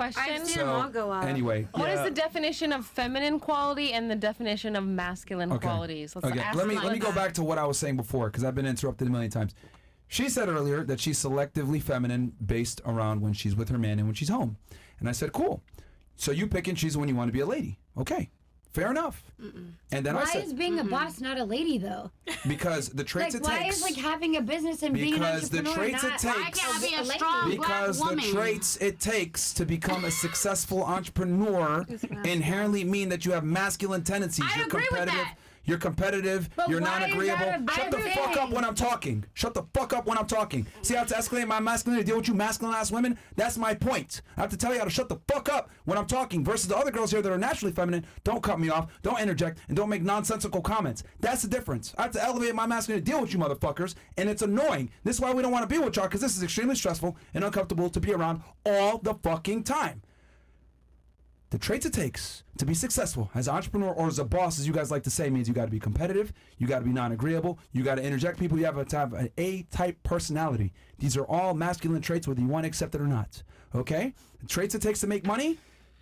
question? I've seen them all go up. Anyway, What is the definition of feminine quality and the definition of masculine qualities? Let's ask let me go back to what I was saying before because I've been interrupted a million times. She said earlier that she's selectively feminine based around when she's with her man and when she's home. And I said, cool. So you pick and choose when you want to be a lady. Okay. Fair enough. And then Why I said, is being a boss not a lady though? because the traits Like it why takes. is like having a business and being an Because the entrepreneur traits it not takes- I can't be a lady? strong because black the woman. traits it takes to become a successful entrepreneur inherently mean that you have masculine tendencies. I You're agree with competitive. that. You're competitive. But You're why is non-agreeable. that a Shut the bad fuck up thing? when I'm talking. Shut the fuck up when I'm talking. See how it's escalating my masculinity to deal with you masculine ass women? That's my point. I have to tell you how to shut the fuck up when I'm talking versus the other girls here that are naturally feminine. Don't cut me off. Don't interject. And don't make nonsensical comments. That's the difference. I have to elevate my masculinity to deal with you motherfuckers. And it's annoying. This is why we don't want to be with y'all because this is extremely stressful and uncomfortable to be around all the fucking time. The traits it takes to be successful as an entrepreneur or as a boss, as you guys like to say, means you got to be competitive, you got to be non-agreeable, you got to interject people, you have to have an A-type personality. These are all masculine traits, whether you want to accept it or not. Okay? The traits it takes to make money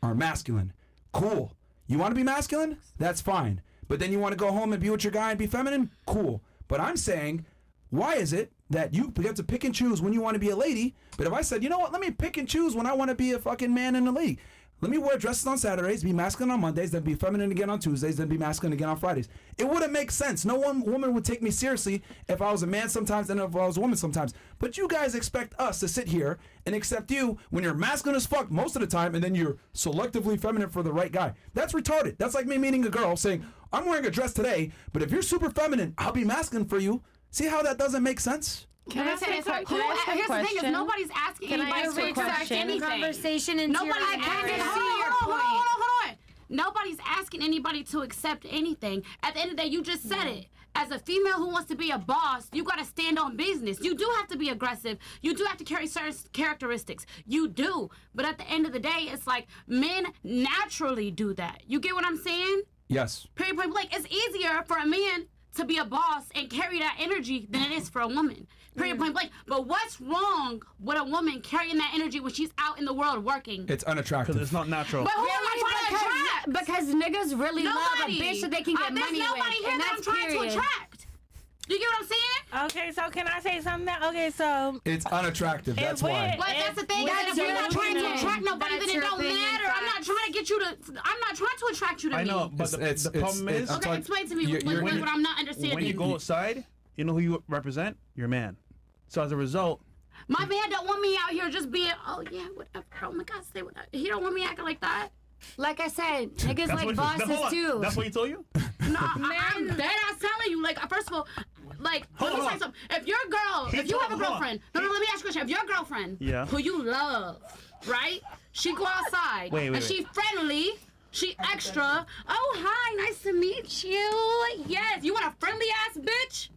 are masculine. Cool. You want to be masculine? That's fine. But then you want to go home and be with your guy and be feminine? Cool. But I'm saying, why is it that you get to pick and choose when you want to be a lady? But if I said, you know what, let me pick and choose when I want to be a fucking man and a lady. Let me wear dresses on Saturdays, be masculine on Mondays, then be feminine again on Tuesdays, then be masculine again on Fridays. It wouldn't make sense. No one woman would take me seriously if I was a man sometimes and if I was a woman sometimes. But you guys expect us to sit here and accept you when you're masculine as fuck most of the time and then you're selectively feminine for the right guy. That's retarded. That's like me meeting a girl saying, I'm wearing a dress today, but if you're super feminine, I'll be masculine for you. See how that doesn't make sense? Can I say a question? Here's the thing: is nobody's asking Can I anybody ask to a accept question? anything. Conversation into Nobody's your asking. Hold on. Nobody's asking anybody to accept anything. At the end of the day, you just said it. As a female who wants to be a boss, you got to stand on business. You do have to be aggressive. You do have to carry certain characteristics. You do. But at the end of the day, it's like men naturally do that. You get what I'm saying? Yes. Period, point blank. It's easier for a man to be a boss and carry that energy than it is for a woman. Period, point blank. But what's wrong with a woman carrying that energy when she's out in the world working? It's unattractive. Because it's not natural. But who am I trying to attract? because niggas really love a bitch that they can get There's money nobody with, here and that I'm that's trying period. to attract. You get what I'm saying? Okay, so can I say something? Okay, so It's unattractive. That's why. But that's the thing. That's If you're not your trying to opinion. attract nobody, That's then it your don't opinion, matter. I'm not facts. trying to get you to. I'm not trying to attract you to I me. know, but the problem is, I'm Okay, talking- explain to me you're- what I'm not understanding. when you go outside, you know who you represent? Your man. So as a result, My man don't want me out here just being, oh yeah, whatever. Oh my God, say whatever. He don't want me acting like that. Like I said, niggas like what, bosses hold on. too. That's what he told you? No, I'm dead ass telling you. Like, first of all, like, let me Hold say on. something. If your girl, He if you have a told- hold on. girlfriend, no, let me ask you a question. If your girlfriend, Yeah. who you love, right? She go outside Wait, and she friendly. She extra. Oh, hi, nice to meet you. Yes, you want a friendly ass bitch?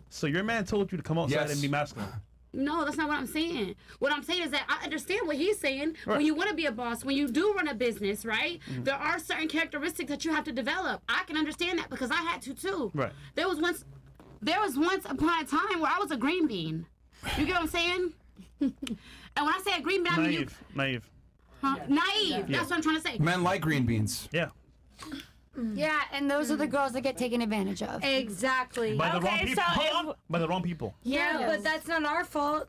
So your man told you to come outside Yes. and be masculine. No, that's not what I'm saying. What I'm saying is that I understand what he's saying. Right. When you want to be a boss, when you do run a business, right? There are certain characteristics that you have to develop. I can understand that because I had to too. Right. There was once upon a time where I was a green bean. You get what I'm saying? And when I say a green bean, I mean Naive. naive. That's what I'm trying to say. Men like green beans. Yeah. Yeah, and those are the girls that get taken advantage of. Exactly. By the wrong Okay, people. so Hold on. By the wrong people. Yeah, but that's not our fault.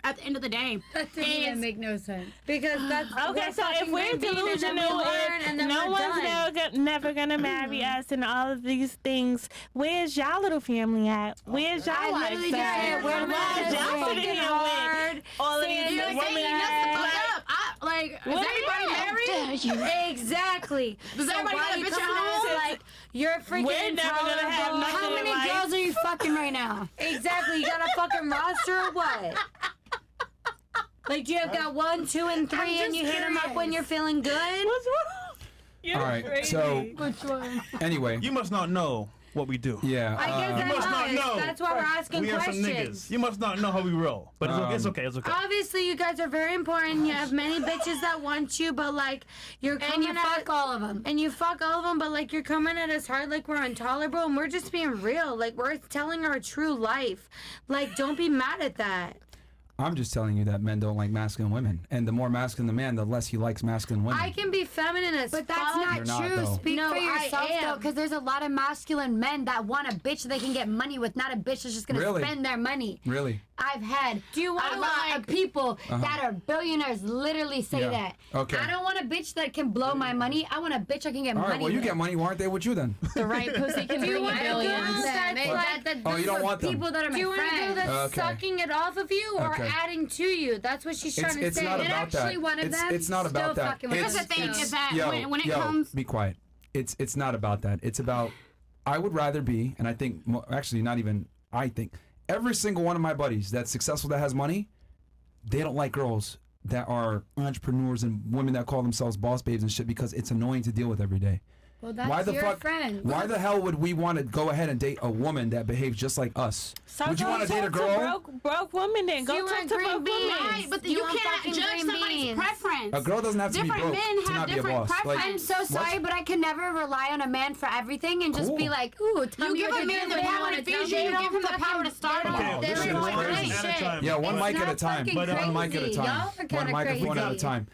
At the end of the day, That doesn't even is- make no sense. Because that's Okay, so if fucking we're green bean and then we delusional, learn and then no we're one's done. never gonna marry us and all of these things. Where's y'all little family at? Where's y'all I wife literally just at? said, where Why is the y'all fucking sitting here hard, with all of saying these you're saying women? that's the Like, fuck up. Is What everybody is married? Exactly. Does everybody why got a you bitch at coming at us home? like you're freaking We're never gonna have intolerable? nothing How in many life. girls are you fucking right now? Exactly. You got a fucking roster or what? Like you have got 1, 2, and 3, and you hit them up when you're feeling good. What's wrong? You're All right. crazy. So Which one? anyway, You must not know what we do. yeah. I guess You must not know. That's why we're asking We are some questions. niggas. You must not know how we roll. But it's okay. It's Um, okay. It's okay. Obviously, you guys are very important. You have many bitches that want you, but like you're coming And you at fuck all of them. and you fuck all of them, but like you're coming at us hard like we're intolerable, and we're just being real. Like we're telling our true life. Like don't be mad at that. I'm just telling you that men don't like masculine women, and the more masculine the man, the less he likes masculine women. I can be feminine as But that's fuck. not You're not, true. though. Speak No, for I yourself, though, am. because there's a lot of masculine men that want a bitch they can get money with, not a bitch that's just gonna Really? spend their money. Really? I've had Do you a want lot of people that are billionaires literally say Yeah. that. Okay. I don't want a bitch that can blow my money. I want a bitch I can get All money right. Well, you with. get money. Why aren't they with you then? The right pussy can bring you want a girl billions. that's Oh, you don't want them. people that are Do my you want a girl friends. that's Okay. sucking it off of you or Okay. adding to you? That's what she's trying to It's say. not And about actually that. one of them It's not about still that. fucking with It's, That's the thing, it's- is that yo, when it yo, comes- be quiet. It's not about that. It's about, I would rather be, and I think, actually not even, I think, every single one of my buddies that's successful that has money, they don't like girls that are entrepreneurs and women that call themselves boss babes and shit because it's annoying to deal with every day. Well, that's Why the your fuck? friend. Why the hell would we want to go ahead and date a woman that behaves just like us? So Would you go want to date a talk girl? broke women then. Go you talk want to green broke beans? women. Right, but You you want can't fucking judge green somebody's beans. preference. A girl doesn't have to be Different broke men to have not be a different boss. Like, I'm so sorry, but I can never rely on a man for everything and just Cool. be like, ooh, tell You me give what a to man do the when you power want to to tell feed me. you. You don't give him the power to start Wow, off. this They're shit is not crazy. shit. Yeah, one It's mic at a not time. fucking But, One mic at a crazy. time. Y'all are One kinda microphone at a crazy. time.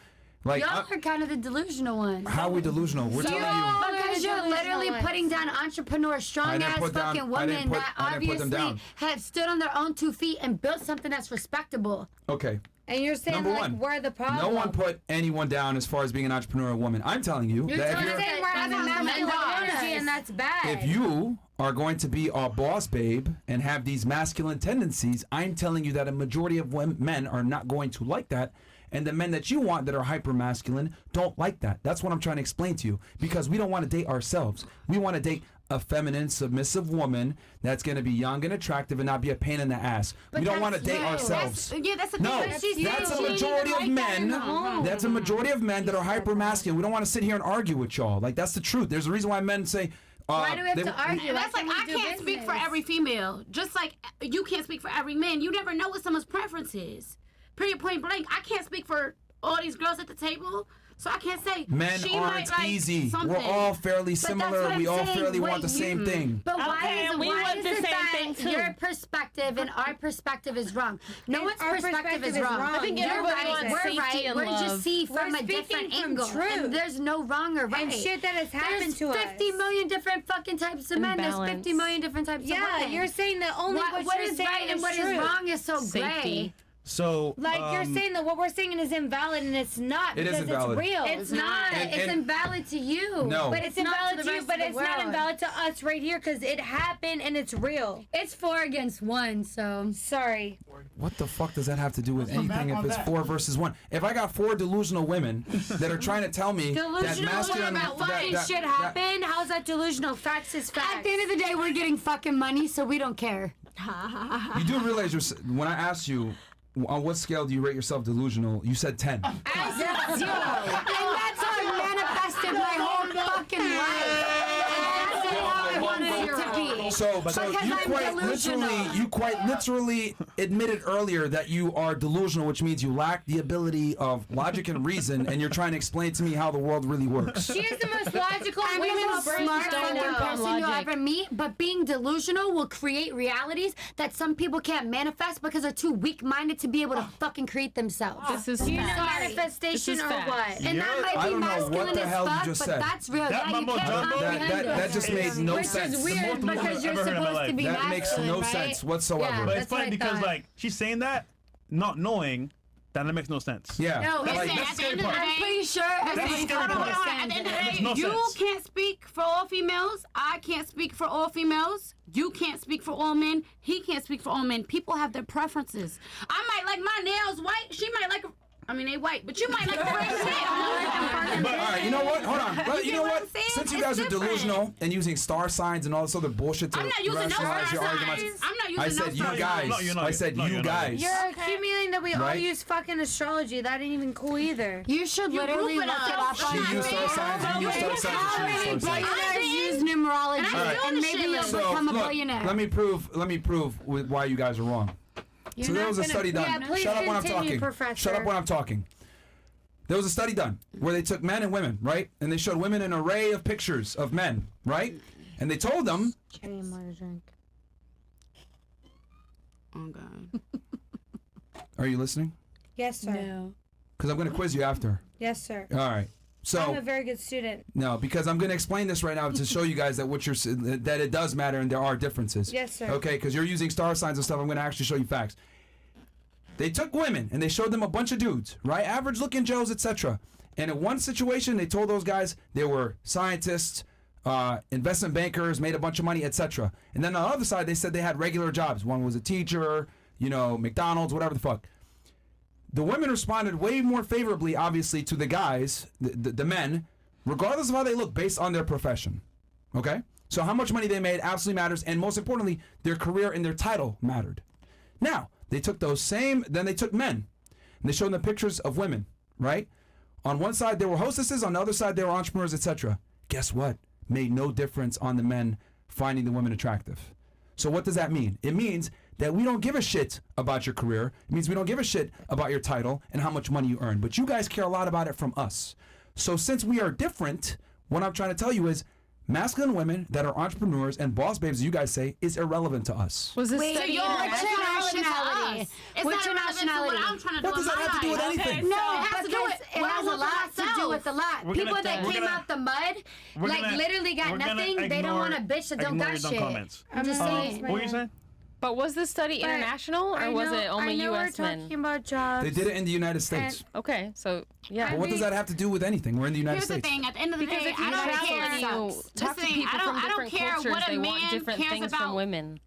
Like, Y'all are kind of the delusional ones. how are we delusional? We're telling you. Because you're literally ones. putting down entrepreneur, strong didn't ass put down- fucking I didn't women put- that I didn't put them obviously down. have stood on their own 2 feet and built something that's respectable. Okay. And you're saying Number like one, we're the problem. no one put anyone down as far as being an entrepreneurial woman. I'm telling you that if I'm you're, saying we're having masculine energy and that's bad. if you are going to be a boss babe and have these masculine tendencies, I'm telling you that a majority of men are not going to like that. And the men that you want that are hyper masculine don't like that. That's what I'm trying to explain to you. Because we don't want to date ourselves. We want to date a feminine, submissive woman that's going to be young and attractive and not be a pain in the ass. We don't want to date ourselves. That's the thing. No, that she's that's saying. a She majority didn't of like that in men. her home. That's a majority of men that are hyper masculine. We don't want to sit here and argue with y'all. Like, that's the truth. There's a reason why men say. Why do we have they- to argue? And that's Why like, can't I we do can't speak for business? every female. Just like you can't speak for every man. You never know what someone's preference is. Period, point blank. I can't speak for all these girls at the table. So I can't say Men she aren't might like easy. something. We're all fairly that's similar. what We I'm all saying. fairly want Wait, the same thing. But why Okay, is it, we why want is the it same that thing, too. your perspective and our perspective is wrong? No And one's our perspective is perspective is wrong. wrong. I think You're everybody right. wants We're safety right. and We're love. just see We're from a speaking different from angle. truth. And there's no wrong or right. And shit that has happened There's to us. 50 million different fucking types of men. There's Imbalance. 50 million different types of Yeah, women. you're saying that only what what you're is saying right and is what is true. wrong is so Safety. gray. So, Like you're saying that what we're saying is invalid and it's not It is because invalid. it's real. It's not. And- It's and- invalid to you. No. But it's not invalid the to you, rest but of it's the not world. invalid to us right here because it happened and it's real. It's 4 against 1, so. Sorry. What the fuck does that have to do with anything if it's 4 versus 1? If I got 4 delusional women that are trying to tell me that Delusional masculine about fucking shit happened. How's that delusional? Facts is facts. At the end of the day, we're getting fucking money, so we don't care. You do realize when I asked you on what scale do you rate yourself delusional, you said 10. I said 0. And that's how I manifested my whole fucking life. And that's how I wanted it to be. So Because you I'm quite literally admitted earlier that you are delusional, which means you lack the ability of logic and reason, and you're trying to explain to me how the world really works. She is the most logical I'm the woman most smart don't fucking work on person you'll logic. ever meet, but being delusional will create realities that some people can't manifest because they're too weak-minded to be able to fucking create themselves. This is You know fact. manifestation This is or fact. what? And that might I be don't know what masculine the as hell you fuck, just but said. that's real. That Yeah, you mumbo can't jumbo? comprehend That it. just made no Which sense. is The most weird delusional because you're I've ever heard in my supposed to be life. That makes masculine, no right? sense whatsoever. Yeah. but it's That's what funny I because thought. like she's saying that, not knowing that it makes no sense. Yeah. No, Like, Listen, that's at the end of the part. day, I'm pretty sure the everybody scary part. Hold on. At the end of the Makes day, no you sense. can't speak for all females. I can't speak for all females. You can't speak for all men. He can't speak for all men. People have their preferences. I might like my nails white. She might like. I mean, they white, but you might like a red shit. But all right, you know what? Hold on. But you get know what what? I'm saying? Since you It's guys are different. delusional and using star signs and all this other bullshit to I'm not using no rationalize star your arguments, signs. I'm not using I no said you star guys. No, you're not. I said No, you you're not. guys. You're accumulating that we all Right? use fucking astrology. That ain't even cool either. You should literally group it look it up. up on She used star signs. You used star signs. How and she many used star signs. billionaires use numerology? And I'm doing And the maybe shit. you'll So become a look, billionaire. let me prove why you guys are wrong. So there was a study done. Yeah, please Shut up when I'm continue, talking. Professor. Shut up when I'm talking. There was a study done where they took men and women, right? And they showed women an array of pictures of men, right? And they told them, Oh God. Are you listening? Yes, sir. No. Because I'm going to quiz you after. Yes, sir. All right. So I'm a very good student. no, because I'm going to explain this right now to show you guys that that it does matter and there are differences. Yes, sir. Okay, because you're using star signs and stuff. I'm going to actually show you facts. They took women and they showed them a bunch of dudes, right? Average-looking Joes, etc. And in one situation, they told those guys they were scientists, investment bankers, made a bunch of money, etc. And then on the other side, they said they had regular jobs. One was a teacher, McDonald's, whatever the fuck. The women responded way more favorably, obviously, to the guys, the men, regardless of how they look, based on their profession. Okay? So how much money they made absolutely matters, and most importantly, their career and their title mattered. Now, they took then they took men, and they showed them pictures of women, right? On one side, they were hostesses, on the other side, they were entrepreneurs, etc. Guess what? Made no difference on the men finding the women attractive. So what does that mean? It means that we don't give a shit about your career. It means we don't give a shit about your title and how much money you earn. But you guys care a lot about it from us. So since we are different, what I'm trying to tell you is masculine women that are entrepreneurs and boss babes, as you guys say, is irrelevant to us. Was this Wait, study your international? nationality? It's What's not your relevant to nationality? what I'm trying to What do does in that have to do my with life. anything? No, it has to do because with it what I has a want for lot to do myself. with a lot. We're People gonna- that we're came gonna- out the mud, we're like gonna- literally got we're gonna nothing. They don't ignore- want a bitch that don't ignore got your dumb shit. comments. I'm just saying. What were you saying? But was this study But international, or was it only I know U.S. we're men? talking about jobs. They did it in the United States. Okay, so yeah. But what does that have to do with anything? We're in the United Here's the States. thing. At the end of the Because day, if you I don't travel care. and you talk to Listen, people from I don't different care cultures, what a they want man different cares things about. from women.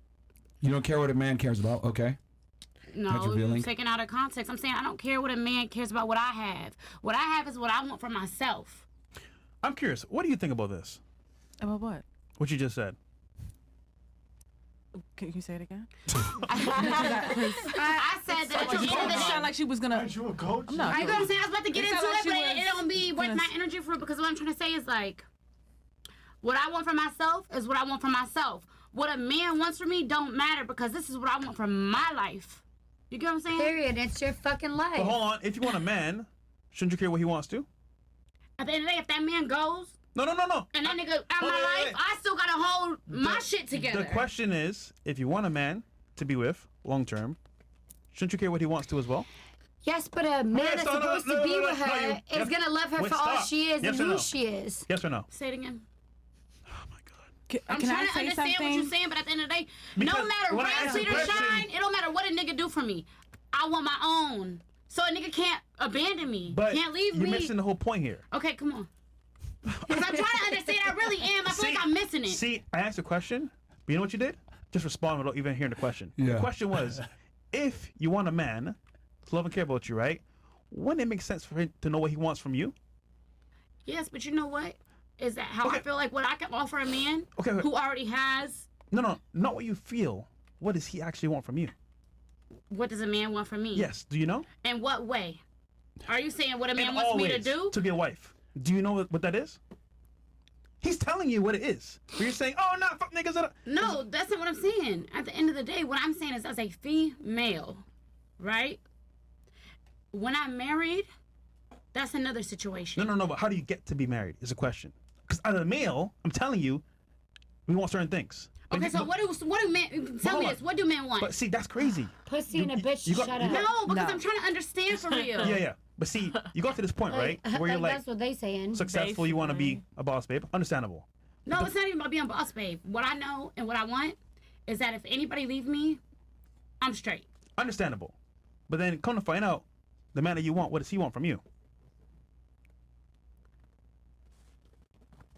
You don't care what a man cares about, okay? That's No, revealing. you're taking out of context. I'm saying I don't care what a man cares about what I have. What I have is what I want for myself. I'm curious. What do you think about this? About what? What you just said? Can you say it again? I said that at the end of the It day. sounded like she was gonna. Aren't you a coach? I'm not. You know what I'm saying? I was about to get It into sounded like it, she but was it don't be worth gonna- my energy for it because what I'm trying to say is like, what I want for myself is what I want for myself. What a man wants for me don't matter because this is what I want for my life. You get what I'm saying? Period. It's your fucking life. But hold on. If you want a man, shouldn't you care what he wants to? At the end of the day, if that man goes No. and that nigga out my wait, life, I still gotta hold my shit together. The question is, if you want a man to be with long term, shouldn't you care what he wants to as well? Yes, but a man that's no, supposed no, to be no, with no, her you- is yes. gonna love her Wait, for all stop. she is Yes and or who no? she is. Yes or no? Say it again. Oh my God. I'm Can trying I to say understand what something? you're saying, but at the end of the day, Because no matter when I rain, ask the sleet, or question- shine, it don't matter what a nigga do for me. I want my own. So a nigga can't abandon me. But Can't leave you're me. missing the whole point here. Okay, come on. Because I'm trying to understand. I really am. I feel like I'm missing it. See, I asked a question, but you know what you did? Just respond without even hearing the question. Yeah. The question was, if you want a man to love and care about you, right? Wouldn't it make sense for him to know what he wants from you? Yes, but you know what? Is that how I Okay. feel like what I can offer a man Okay, wait. who already has? No, not what you feel. What does he actually want from you? What does a man want from me? Yes. Do you know? In what way? Are you saying what a man In wants all me to ways, do? to be a wife. Do you know what that is? He's telling you what it is. But you're saying, oh, nah, fuck niggas. No, that's not what I'm saying. At the end of the day, what I'm saying is as a female, right? When I'm married, that's another situation. No, but how do you get to be married is a question. Because as a male, I'm telling you, we want certain things. But Okay, you- so but- what do men tell me hold this? on. What do men want? But see, that's crazy. Pussy and a bitch. you got- Shut you up. got- No, because No. I'm trying to understand for real. Yeah. But see, you got to this point, right? Where you're like that's what they saying. successful, you want to be a boss babe. Understandable. No, it's not even about being a boss, babe. What I know and what I want is that if anybody leave me, I'm straight. Understandable. But then come to find out, the man that you want, what does he want from you?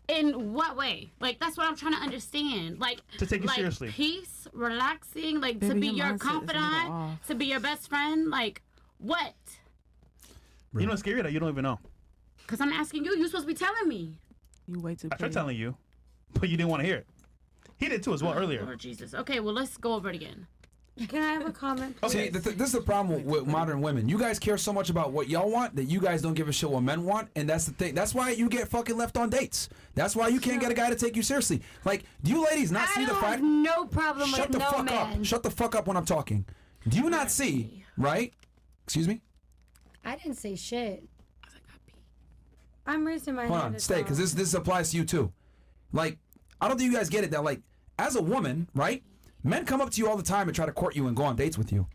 In what way? Like that's what I'm trying to understand. Like To take you like seriously. peace, relaxing, like to Baby, be your your mindset is a little confidant, off. to be your best friend. Like what? You know what's scary that you don't even know. Because I'm asking you. You're supposed to be telling me. You way too I tried pretty. telling you, but you didn't want to hear it. He did too as well earlier. Lord Jesus. Okay, well let's go over it again. Can I have a comment, please? See, this is the problem with modern women. You guys care so much about what y'all want that you guys don't give a shit what men want, and that's the thing. That's why you get fucking left on dates. That's why you can't get a guy to take you seriously. Like, do you ladies not I see the don't fact? have no problem Shut with the no fuck man. up. Shut the fuck up when I'm talking. Do you not see, right? Excuse me? I didn't say shit. I'm raising my Hold hand. on, as stay, well. because this applies to you too. Like, I don't think you guys get it that, like, as a woman, right? Men come up to you all the time and try to court you and go on dates with you.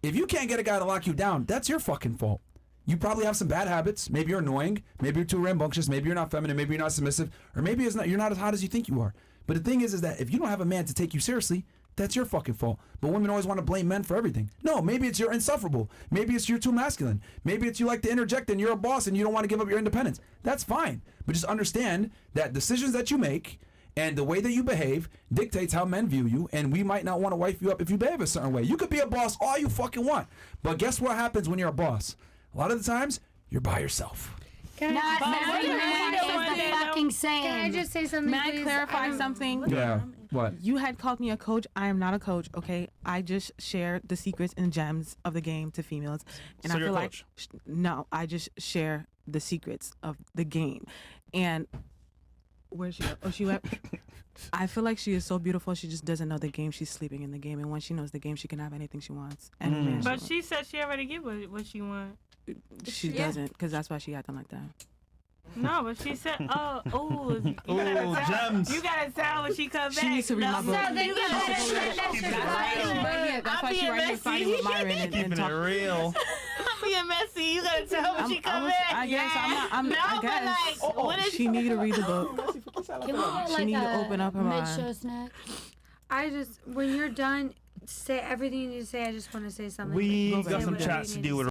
If you can't get a guy to lock you down, that's your fucking fault. You probably have some bad habits. Maybe you're annoying. Maybe you're too rambunctious. Maybe you're not feminine. Maybe you're not submissive. Or maybe you're not as hot as you think you are. But the thing is that if you don't have a man to take you seriously, that's your fucking fault. But women always want to blame men for everything. No, maybe it's you're insufferable. Maybe it's you're too masculine. Maybe it's you like to interject and you're a boss and you don't want to give up your independence. That's fine. But just understand that decisions that you make and the way that you behave dictates how men view you, and we might not want to wife you up if you behave a certain way. You could be a boss all you fucking want, but guess what happens when you're a boss? A lot of the times, you're by yourself. Not every man is the fucking same. Can I just say something, May I please? clarify something? Yeah. What? You had called me a coach. I am not a coach, okay? I just share the secrets and gems of the game to females. And So I you're feel a like coach? no, I just share the secrets of the game. And where's she at? Oh, she went. I feel like she is so beautiful. She just doesn't know the game. She's sleeping in the game. And when she knows the game, she can have anything she wants. And a man But she she said she already get what she want. wants. She doesn't, because that's why she acting like that. No, but she said, oh, ooh, you Ooh, gotta tell, gems. you gotta tell when she comes back. She needs to read my book. So then you gotta That's why she right here fighting with Myron and Keeping it talking. real. I'm being messy. You gotta tell when she come back. I guess I'm No, I but guess. like, what is She need to read the book. Can we get She like need to a open up her mind. mid-show snack? I just, when you're done, say everything you need to say. I just want to say something. We Say got some whatever chats you to need deal with